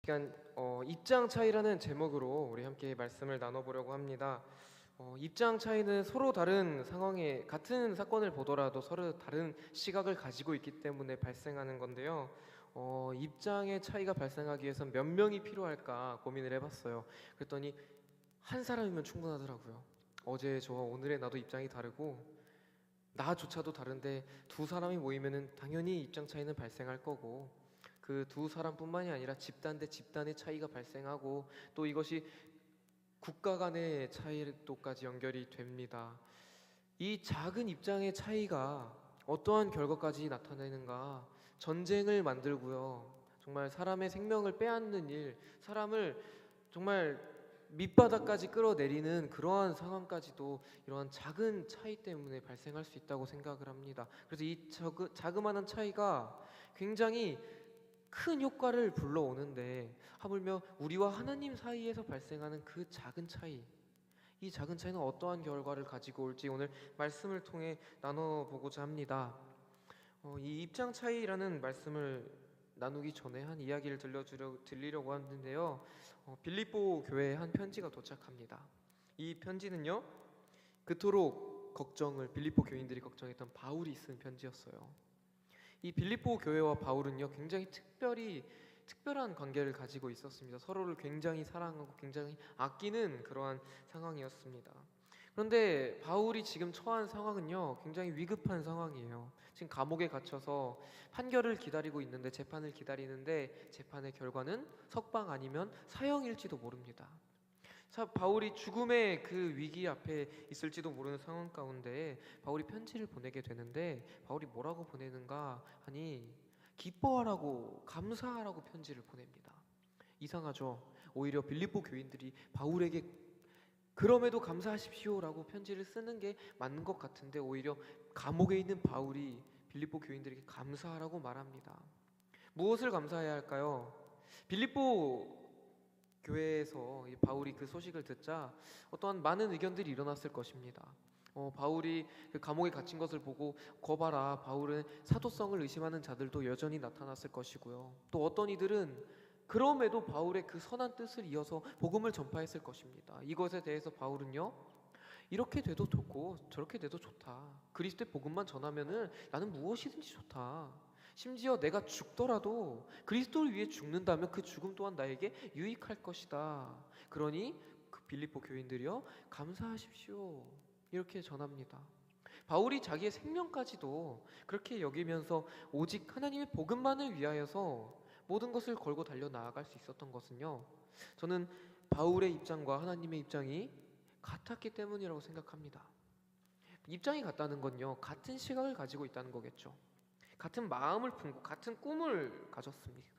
시간 입장 차이라는 제목으로 우리 함께 말씀을 나눠보려고 합니다. 입장 차이는 서로 다른 상황에 같은 사건을 보더라도 서로 다른 시각을 가지고 있기 때문에 발생하는 건데요. 입장의 차이가 발생하기 위해선 몇 명이 필요할까 고민을 해봤어요. 그랬더니 한 사람이면 충분하더라고요. 어제 저와 오늘의 나도 입장이 다르고 나조차도 다른데 두 사람이 모이면은 당연히 입장 차이는 발생할 거고, 그 두 사람뿐만이 아니라 집단 대 집단의 차이가 발생하고, 또 이것이 국가 간의 차이로까지 연결이 됩니다. 이 작은 입장의 차이가 어떠한 결과까지 나타내는가? 전쟁을 만들고요, 정말 사람의 생명을 빼앗는 일, 사람을 정말 밑바닥까지 끌어내리는 그러한 상황까지도 이러한 작은 차이 때문에 발생할 수 있다고 생각을 합니다. 그래서 이 자그마한 차이가 굉장히 큰 효과를 불러오는데, 하물며 우리와 하나님 사이에서 발생하는 그 작은 차이, 이 작은 차이는 어떠한 결과를 가지고 올지 오늘 말씀을 통해 나눠보고자 합니다. 이 입장 차이라는 말씀을 나누기 전에 한 이야기를 들리려고 하는데요. 빌립보 교회에 한 편지가 도착합니다. 이 편지는요, 그토록 빌립보 교인들이 걱정했던 바울이 쓴 편지였어요. 이 빌립보 교회와 바울은요, 굉장히 특별한 관계를 가지고 있었습니다. 서로를 굉장히 사랑하고 굉장히 아끼는 그러한 상황이었습니다. 그런데 바울이 지금 처한 상황은요, 굉장히 위급한 상황이에요. 지금 감옥에 갇혀서 판결을 기다리고 있는데, 재판을 기다리는데, 재판의 결과는 석방 아니면 사형일지도 모릅니다. 바울이 죽음의 그 위기 앞에 있을지도 모르는 상황 가운데 바울이 편지를 보내게 되는데, 바울이 뭐라고 보내는가 하니 기뻐하라고, 감사하라고 편지를 보냅니다. 이상하죠? 오히려 빌립보 교인들이 바울에게 그럼에도 감사하십시오라고 편지를 쓰는 게 맞는 것 같은데, 오히려 감옥에 있는 바울이 빌립보 교인들에게 감사하라고 말합니다. 무엇을 감사해야 할까요? 빌립보 교회에서 바울이 그 소식을 듣자 어떠한 많은 의견들이 일어났을 것입니다. 바울이 그 감옥에 갇힌 것을 보고 거봐라, 바울은 사도성을 의심하는 자들도 여전히 나타났을 것이고요. 또 어떤 이들은 그럼에도 바울의 그 선한 뜻을 이어서 복음을 전파했을 것입니다. 이것에 대해서 바울은요, 이렇게 돼도 좋고 저렇게 돼도 좋다. 그리스도의 복음만 전하면은 나는 무엇이든지 좋다. 심지어 내가 죽더라도 그리스도를 위해 죽는다면 그 죽음 또한 나에게 유익할 것이다. 그러니 그 빌립보 교인들이여 감사하십시오, 이렇게 전합니다. 바울이 자기의 생명까지도 그렇게 여기면서 오직 하나님의 복음만을 위하여서 모든 것을 걸고 달려 나아갈 수 있었던 것은요, 저는 바울의 입장과 하나님의 입장이 같았기 때문이라고 생각합니다. 입장이 같다는 건요, 같은 시각을 가지고 있다는 거겠죠. 같은 마음을 품고 같은 꿈을 가졌습니다.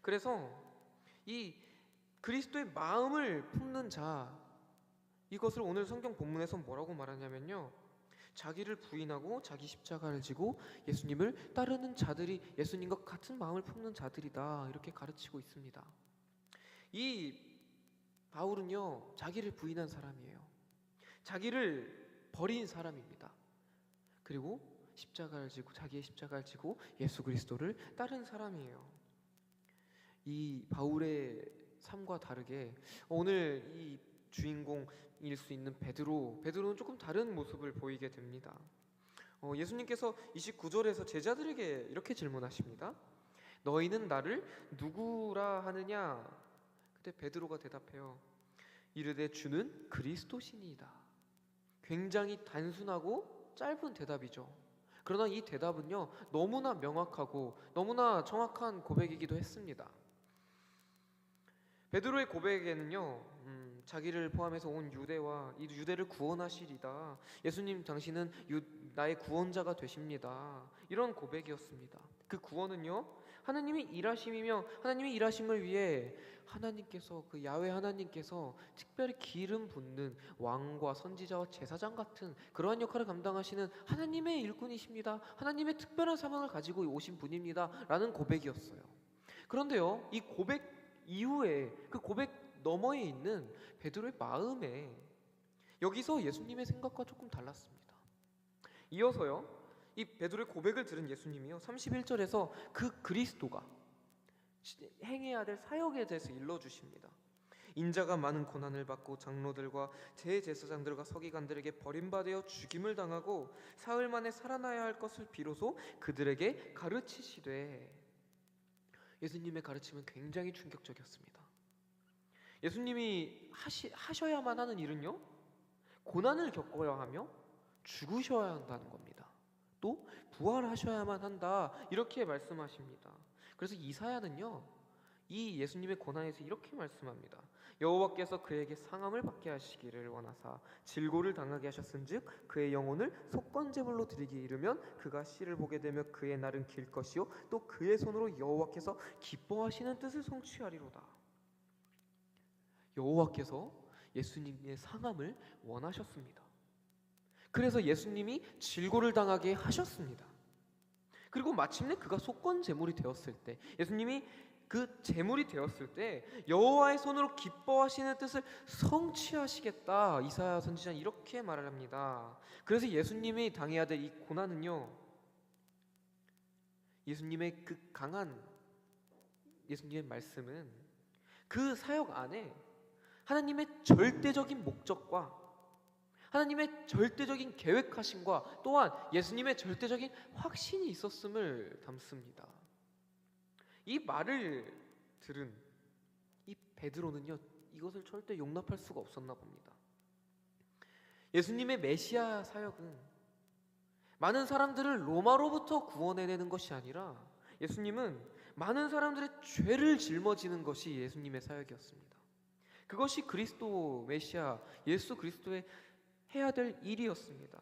그래서 이 그리스도의 마음을 품는 자, 이것을 오늘 성경 본문에서 뭐라고 말하냐면요, 자기를 부인하고 자기 십자가를 지고 예수님을 따르는 자들이 예수님과 같은 마음을 품는 자들이다, 이렇게 가르치고 있습니다. 이 바울은요, 자기를 부인한 사람이에요. 자기를 버린 사람입니다. 그리고 자기의 십자가를 지고 예수 그리스도를 따른 사람이에요. 이 바울의 삶과 다르게 오늘 이 주인공일 수 있는 베드로는 조금 다른 모습을 보이게 됩니다. 예수님께서 29절에서 제자들에게 이렇게 질문하십니다. 너희는 나를 누구라 하느냐? 그때 베드로가 대답해요. 이르되 주는 그리스도시니이다. 굉장히 단순하고 짧은 대답이죠. 그러나 이 대답은요, 너무나 명확하고 너무나 정확한 고백이기도 했습니다. 베드로의 고백에는요, 자기를 포함해서 온 유대와 이 유대를 구원하시리다, 예수님 당신은 나의 구원자가 되십니다, 이런 고백이었습니다. 그 구원은요, 하나님이 일하심이며 하나님이 일하심을 위해 하나님께서, 그 야훼 하나님께서 특별히 기름 붓는 왕과 선지자와 제사장 같은 그러한 역할을 감당하시는 하나님의 일꾼이십니다, 하나님의 특별한 사명을 가지고 오신 분입니다 라는 고백이었어요. 그런데요, 이 고백 이후에, 그 고백 너머에 있는 베드로의 마음에, 여기서 예수님의 생각과 조금 달랐습니다. 이어서요, 이 베드로의 고백을 들은 예수님이요, 31절에서 그 그리스도가 행해야 될 사역에 대해서 일러주십니다. 인자가 많은 고난을 받고 장로들과 대제사장들과 서기관들에게 버림받아 죽임을 당하고 사흘 만에 살아나야 할 것을 비로소 그들에게 가르치시되. 예수님의 가르침은 굉장히 충격적이었습니다. 예수님이 하셔야만 하는 일은요, 고난을 겪어야 하며 죽으셔야 한다는 겁니다. 또 부활하셔야만 한다, 이렇게 말씀하십니다. 그래서 이사야는요, 이 예수님의 고난에서 이렇게 말씀합니다. 여호와께서 그에게 상함을 받게 하시기를 원하사 질고를 당하게 하셨은즉 그의 영혼을 속건제물로 드리기 이르면 그가 씨를 보게 되며 그의 날은 길 것이요 또 그의 손으로 여호와께서 기뻐하시는 뜻을 성취하리로다. 여호와께서 예수님의 상함을 원하셨습니다. 그래서 예수님이 질고를 당하게 하셨습니다. 그리고 마침내 그가 속건제물이 되었을 때, 예수님이 그 제물이 되었을 때 여호와의 손으로 기뻐하시는 뜻을 성취하시겠다, 이사야 선지자는 이렇게 말을 합니다. 그래서 예수님이 당해야 될 이 고난은요, 예수님의 그 강한 예수님의 말씀은 그 사역 안에 하나님의 절대적인 목적과 하나님의 절대적인 계획하심과 또한 예수님의 절대적인 확신이 있었음을 담습니다. 이 말을 들은 이 베드로는요, 이것을 절대 용납할 수가 없었나 봅니다. 예수님의 메시아 사역은 많은 사람들을 로마로부터 구원해내는 것이 아니라 예수님은 많은 사람들의 죄를 짊어지는 것이 예수님의 사역이었습니다. 그것이 그리스도 메시아 예수 그리스도의 해야 될 일이었습니다.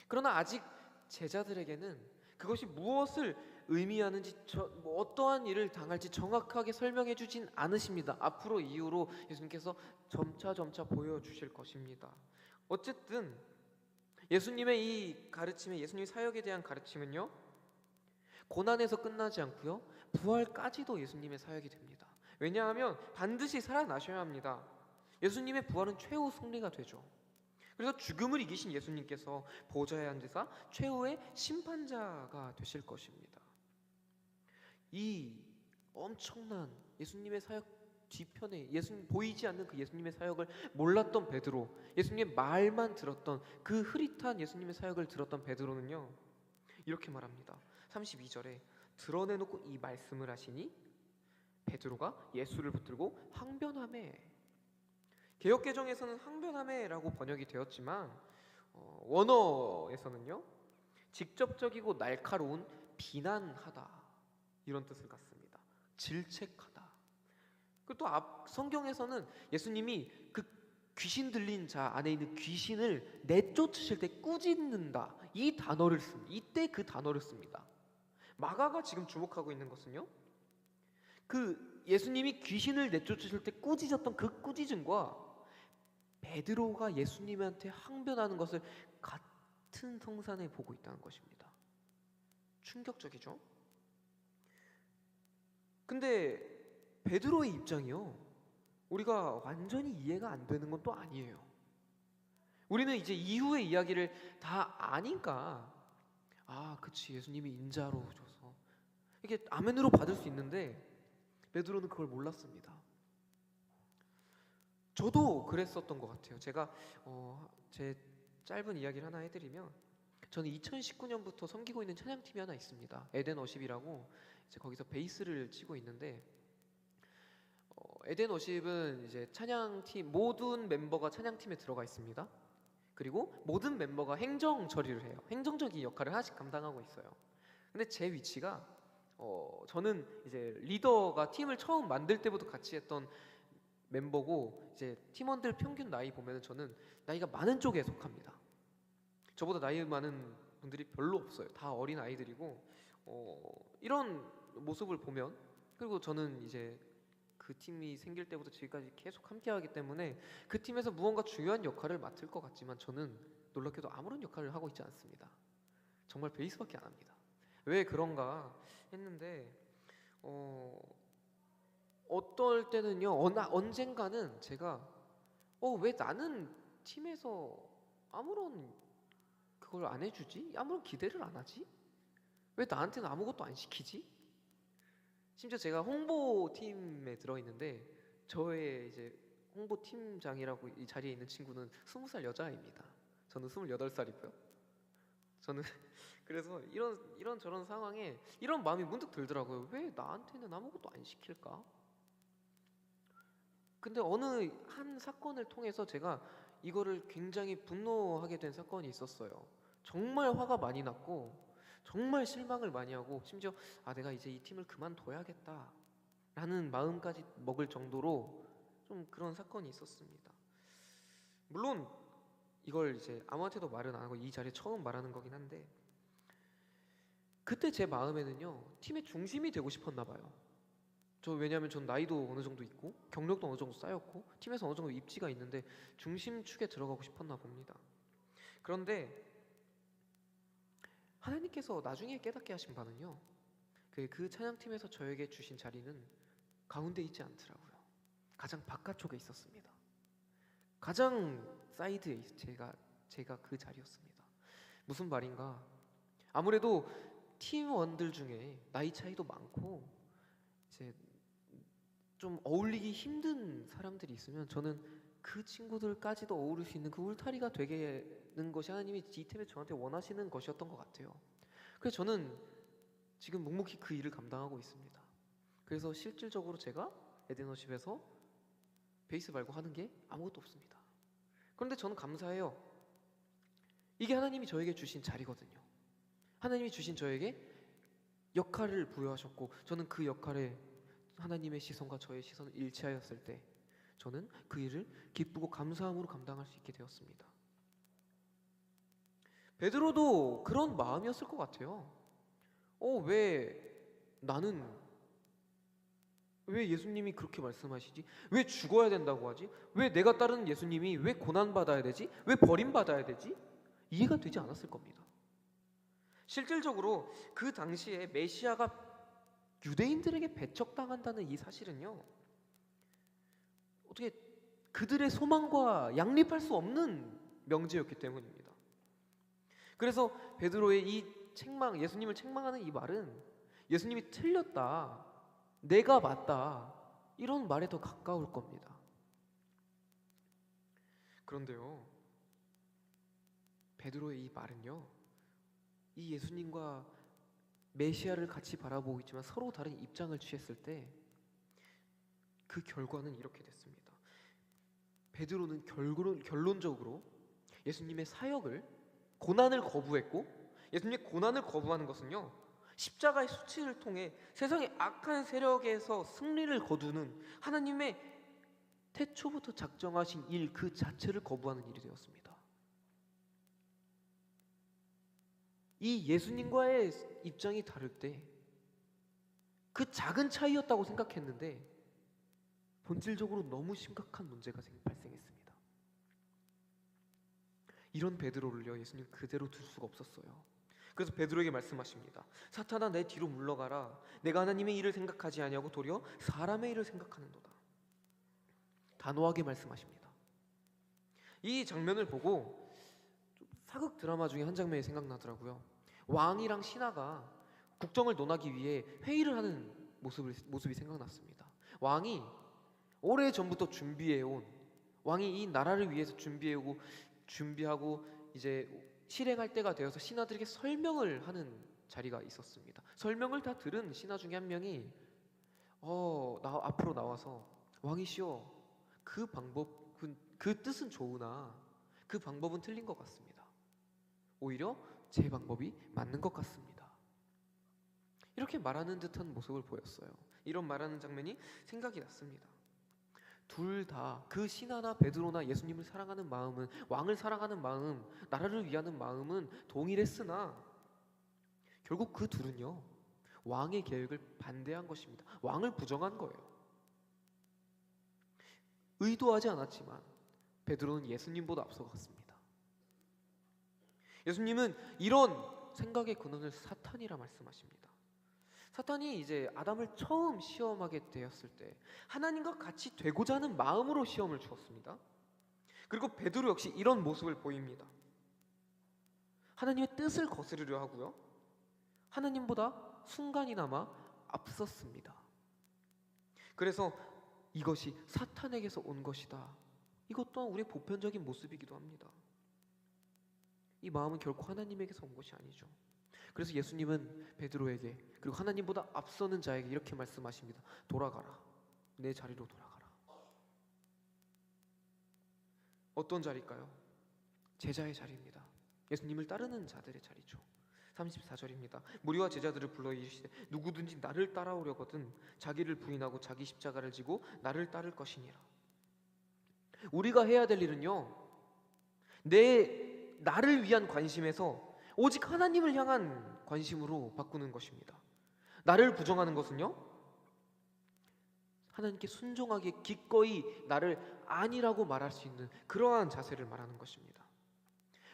그러나 아직 제자들에게는 그것이 무엇을 의미하는지, 어떠한 일을 당할지 정확하게 설명해 주진 않으십니다. 앞으로 이후로 예수님께서 점차 보여주실 것입니다. 어쨌든 예수님의 이 가르침에, 예수님의 사역에 대한 가르침은요, 고난에서 끝나지 않고요, 부활까지도 예수님의 사역이 됩니다. 왜냐하면 반드시 살아나셔야 합니다. 예수님의 부활은 최후 승리가 되죠. 그래서 죽음을 이기신 예수님께서 보좌에 앉으사 최후의 심판자가 되실 것입니다. 이 엄청난 예수님의 사역 뒤편에 예수님 보이지 않는 그 예수님의 사역을 몰랐던 베드로, 예수님의 말만 들었던 그 흐릿한 예수님의 사역을 들었던 베드로는요, 이렇게 말합니다. 32절에 드러내놓고 이 말씀을 하시니 베드로가 예수를 붙들고 항변하매. 개역개정에서는 항변하매라고 번역이 되었지만 원어에서는요, 직접적이고 날카로운 비난하다, 이런 뜻을 갖습니다. 질책하다. 그리고 또 앞 성경에서는 예수님이 그 귀신 들린 자 안에 있는 귀신을 내쫓으실 때 꾸짖는다, 이 단어를 씁니다. 이때 그 단어를 씁니다. 마가가 지금 주목하고 있는 것은요, 그 예수님이 귀신을 내쫓으실 때 꾸짖었던 그 꾸짖음과 베드로가 예수님한테 항변하는 것을 같은 성산에 보고 있다는 것입니다. 충격적이죠? 근데 베드로의 입장이요, 우리가 완전히 이해가 안 되는 건 또 아니에요. 우리는 이제 이후의 이야기를 다 아니까, 그치, 예수님이 인자로 줘서 이게 아멘으로 받을 수 있는데 베드로는 그걸 몰랐습니다. 저도 그랬었던 것 같아요. 제가 제 짧은 이야기를 하나 해드리면, 저는 2019년부터 섬기고 있는 찬양팀이 하나 있습니다. 에덴 워십이라고, 이제 거기서 베이스를 치고 있는데, 에덴 워십은 이제 찬양팀 모든 멤버가 찬양팀에 들어가 있습니다. 그리고 모든 멤버가 행정 처리를 해요. 행정적인 역할을 하나씩 감당하고 있어요. 근데 제 위치가 저는 이제 리더가 팀을 처음 만들 때부터 같이 했던 멤버고, 이제 팀원들 평균 나이 보면은 저는 나이가 많은 쪽에 속합니다. 저보다 나이 많은 분들이 별로 없어요. 다 어린 아이들이고, 이런 모습을 보면, 그리고 저는 이제 그 팀이 생길 때부터 지금까지 계속 함께하기 때문에 그 팀에서 무언가 중요한 역할을 맡을 것 같지만 저는 놀랍게도 아무런 역할을 하고 있지 않습니다. 정말 베이스밖에 안 합니다. 왜 그런가 했는데, 어떨 때는요, 언젠가는 제가 왜 나는 팀에서 아무런 그걸 안 해주지? 아무런 기대를 안 하지? 왜 나한테는 아무것도 안 시키지? 심지어 제가 홍보팀에 들어있는데 저의 이제 홍보팀장이라고 이 자리에 있는 친구는 20살 여자아이입니다. 저는 28살이고요. 저는 그래서 이런 저런 상황에 이런 마음이 문득 들더라고요. 왜 나한테는 아무것도 안 시킬까? 근데 어느 한 사건을 통해서 제가 이거를 굉장히 분노하게 된 사건이 있었어요. 정말 화가 많이 났고 정말 실망을 많이 하고 심지어 내가 이제 이 팀을 그만둬야겠다 라는 마음까지 먹을 정도로 좀 그런 사건이 있었습니다. 물론 이걸 이제 아무한테도 말은 안 하고 이 자리에 처음 말하는 거긴 한데 그때 제 마음에는요 팀의 중심이 되고 싶었나 봐요. 왜냐하면 전 나이도 어느 정도 있고 경력도 어느 정도 쌓였고 팀에서 어느 정도 입지가 있는데 중심축에 들어가고 싶었나 봅니다. 그런데 하나님께서 나중에 깨닫게 하신 바는요 그 찬양팀에서 저에게 주신 자리는 가운데 있지 않더라고요. 가장 바깥쪽에 있었습니다. 가장 사이드에 제가 그 자리였습니다. 무슨 말인가? 아무래도 팀원들 중에 나이 차이도 많고 이제 좀 어울리기 힘든 사람들이 있으면 저는 그 친구들까지도 어우를 수 있는 그 울타리가 되는 것이 하나님이 이 팀에 저한테 원하시는 것이었던 것 같아요. 그래서 저는 지금 묵묵히 그 일을 감당하고 있습니다. 그래서 실질적으로 제가 에덴워십에서 베이스 말고 하는 게 아무것도 없습니다. 그런데 저는 감사해요. 이게 하나님이 저에게 주신 자리거든요. 하나님이 주신 저에게 역할을 부여하셨고 저는 그 역할에 하나님의 시선과 저의 시선을 일치하였을 때 저는 그 일을 기쁘고 감사함으로 감당할 수 있게 되었습니다. 베드로도 그런 마음이었을 것 같아요. 왜 예수님이 그렇게 말씀하시지? 왜 죽어야 된다고 하지? 왜 내가 따르는 예수님이 왜 고난받아야 되지? 왜 버림받아야 되지? 이해가 되지 않았을 겁니다. 실질적으로 그 당시에 메시아가 유대인들에게 배척당한다는 이 사실은요 어떻게 그들의 소망과 양립할 수 없는 명제였기 때문입니다. 그래서 베드로의 이 책망, 예수님을 책망하는 이 말은 예수님이 틀렸다, 내가 맞다 이런 말에 더 가까울 겁니다. 그런데요 베드로의 이 말은요 이 예수님과 메시아를 같이 바라보고 있지만 서로 다른 입장을 취했을 때 그 결과는 이렇게 됐습니다. 베드로는 결론적으로 예수님의 사역을 고난을 거부했고 예수님의 고난을 거부하는 것은요 십자가의 수치를 통해 세상의 악한 세력에서 승리를 거두는 하나님의 태초부터 작정하신 일 그 자체를 거부하는 일이 되었습니다. 이 예수님과의 입장이 다를 때 그 작은 차이였다고 생각했는데 본질적으로 너무 심각한 문제가 발생했습니다. 이런 베드로를요 예수님 그대로 둘 수가 없었어요. 그래서 베드로에게 말씀하십니다. 사탄아 내 뒤로 물러가라. 내가 하나님의 일을 생각하지 아니하고 도리어 사람의 일을 생각하는도다. 단호하게 말씀하십니다. 이 장면을 보고 사극 드라마 중에 한 장면이 생각나더라고요. 왕이랑 신하가 국정을 논하기 위해 회의를 하는 모습이 생각났습니다. 왕이 오래전부터 준비해온 왕이 이 나라를 위해서 준비하고 이제 실행할 때가 되어서 신하들에게 설명을 하는 자리가 있었습니다. 설명을 다 들은 신하 중에 한 명이 앞으로 나와서 왕이시여 그 방법 그 뜻은 좋으나 그 방법은 틀린 것 같습니다. 오히려 제 방법이 맞는 것 같습니다. 이렇게 말하는 듯한 모습을 보였어요. 이런 말하는 장면이 생각이 났습니다. 둘 다 그 신하나 베드로나 예수님을 사랑하는 마음은 왕을 사랑하는 마음, 나라를 위하는 마음은 동일했으나 결국 그 둘은요 왕의 계획을 반대한 것입니다. 왕을 부정한 거예요. 의도하지 않았지만 베드로는 예수님보다 앞서갔습니다. 예수님은 이런 생각의 근원을 사탄이라 말씀하십니다. 사탄이 이제 아담을 처음 시험하게 되었을 때 하나님과 같이 되고자 하는 마음으로 시험을 주었습니다. 그리고 베드로 역시 이런 모습을 보입니다. 하나님의 뜻을 거스르려 하고요 하나님보다 순간이나마 앞섰습니다. 그래서 이것이 사탄에게서 온 것이다. 이것 또한 우리의 보편적인 모습이기도 합니다. 이 마음은 결코 하나님에게서 온 것이 아니죠. 그래서 예수님은 베드로에게, 그리고 하나님보다 앞서는 자에게 이렇게 말씀하십니다. 돌아가라. 내 자리로 돌아가라. 어떤 자리일까요? 제자의 자리입니다. 예수님을 따르는 자들의 자리죠. 34절입니다. 무리와 제자들을 불러 이르시되 누구든지 나를 따라오려거든 자기를 부인하고 자기 십자가를 지고 나를 따를 것이니라. 우리가 해야 될 일은요, 나를 위한 관심에서 오직 하나님을 향한 관심으로 바꾸는 것입니다. 나를 부정하는 것은요, 하나님께 순종하게 기꺼이 나를 아니라고 말할 수 있는 그러한 자세를 말하는 것입니다.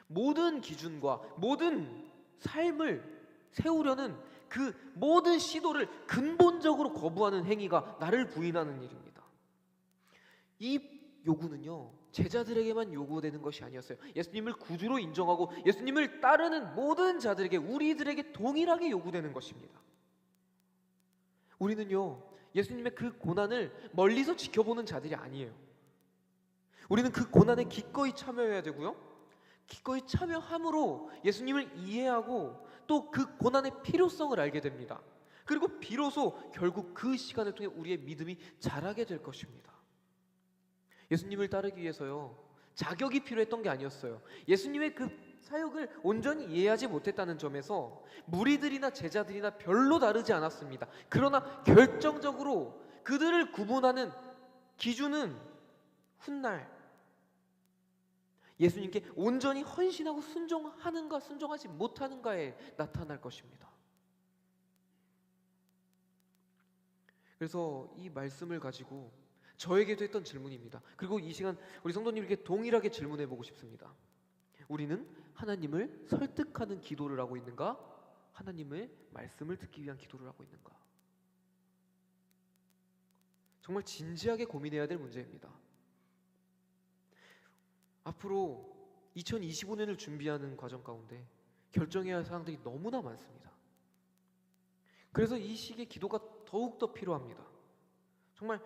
모든 기준과 모든 삶을 세우려는 그 모든 시도를 근본적으로 거부하는 행위가 나를 부인하는 일입니다. 이 요구는요, 제자들에게만 요구되는 것이 아니었어요. 예수님을 구주로 인정하고 예수님을 따르는 모든 자들에게, 우리들에게 동일하게 요구되는 것입니다. 우리는요, 예수님의 그 고난을 멀리서 지켜보는 자들이 아니에요. 우리는 그 고난에 기꺼이 참여해야 되고요, 기꺼이 참여함으로 예수님을 이해하고 또 그 고난의 필요성을 알게 됩니다. 그리고 비로소 결국 그 시간을 통해 우리의 믿음이 자라게 될 것입니다. 예수님을 따르기 위해서요, 자격이 필요했던 게 아니었어요. 예수님의 그 사역을 온전히 이해하지 못했다는 점에서 무리들이나 제자들이나 별로 다르지 않았습니다. 그러나 결정적으로 그들을 구분하는 기준은 훗날 예수님께 온전히 헌신하고 순종하는가 순종하지 못하는가에 나타날 것입니다. 그래서 이 말씀을 가지고 저에게도 했던 질문입니다. 그리고 이 시간 우리 성도님에게 동일하게 질문해 보고 싶습니다. 우리는 하나님을 설득하는 기도를 하고 있는가? 하나님의 말씀을 듣기 위한 기도를 하고 있는가? 정말 진지하게 고민해야 될 문제입니다. 앞으로 2025년을 준비하는 과정 가운데 결정해야 할 사항들이 너무나 많습니다. 그래서 이 시기에 기도가 더욱더 필요합니다. 정말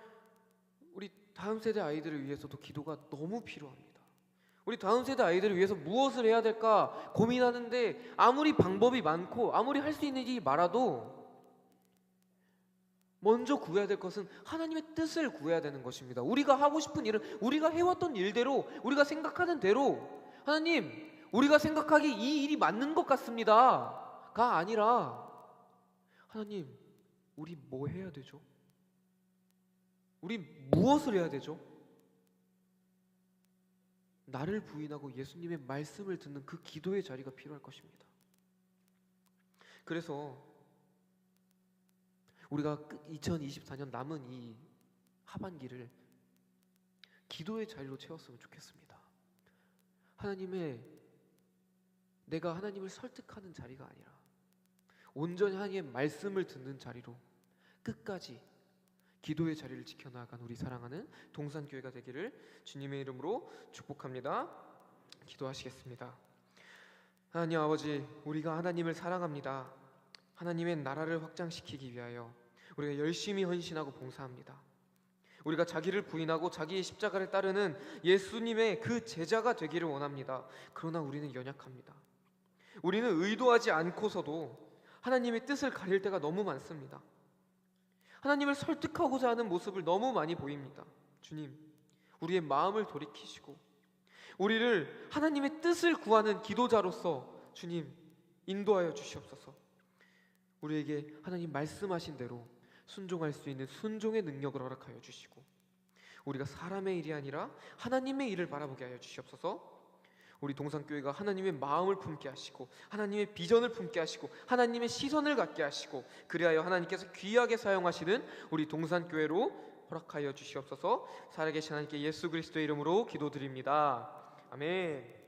우리 다음 세대 아이들을 위해서도 기도가 너무 필요합니다. 우리 다음 세대 아이들을 위해서 무엇을 해야 될까 고민하는데 아무리 방법이 많고 아무리 할 수 있는 일이 많아도 먼저 구해야 될 것은 하나님의 뜻을 구해야 되는 것입니다. 우리가 하고 싶은 일은 우리가 해왔던 일대로, 우리가 생각하는 대로, 하나님, 우리가 생각하기 이 일이 맞는 것 같습니다 가 아니라, 하나님, 우리 뭐 해야 되죠? 우리 무엇을 해야 되죠? 나를 부인하고 예수님의 말씀을 듣는 그 기도의 자리가 필요할 것입니다. 그래서 우리가 2024년 남은 이 하반기를 기도의 자리로 채웠으면 좋겠습니다. 내가 하나님을 설득하는 자리가 아니라 온전히 하나님의 말씀을 듣는 자리로 끝까지 기도의 자리를 지켜나간 우리 사랑하는 동산교회가 되기를 주님의 이름으로 축복합니다. 기도하시겠습니다. 하나님 아버지, 우리가 하나님을 사랑합니다. 하나님의 나라를 확장시키기 위하여 우리가 열심히 헌신하고 봉사합니다. 우리가 자기를 부인하고 자기의 십자가를 따르는 예수님의 그 제자가 되기를 원합니다. 그러나 우리는 연약합니다. 우리는 의도하지 않고서도 하나님의 뜻을 가릴 때가 너무 많습니다. 하나님을 설득하고자 하는 모습을 너무 많이 보입니다. 주님, 우리의 마음을 돌이키시고 우리를 하나님의 뜻을 구하는 기도자로서 주님 인도하여 주시옵소서. 우리에게 하나님 말씀하신 대로 순종할 수 있는 순종의 능력을 허락하여 주시고 우리가 사람의 일이 아니라 하나님의 일을 바라보게 하여 주시옵소서. 우리 동산교회가 하나님의 마음을 품게 하시고 하나님의 비전을 품게 하시고 하나님의 시선을 갖게 하시고 그리하여 하나님께서 귀하게 사용하시는 우리 동산교회로 허락하여 주시옵소서. 살아계신 하나님께 예수 그리스도의 이름으로 기도드립니다. 아멘.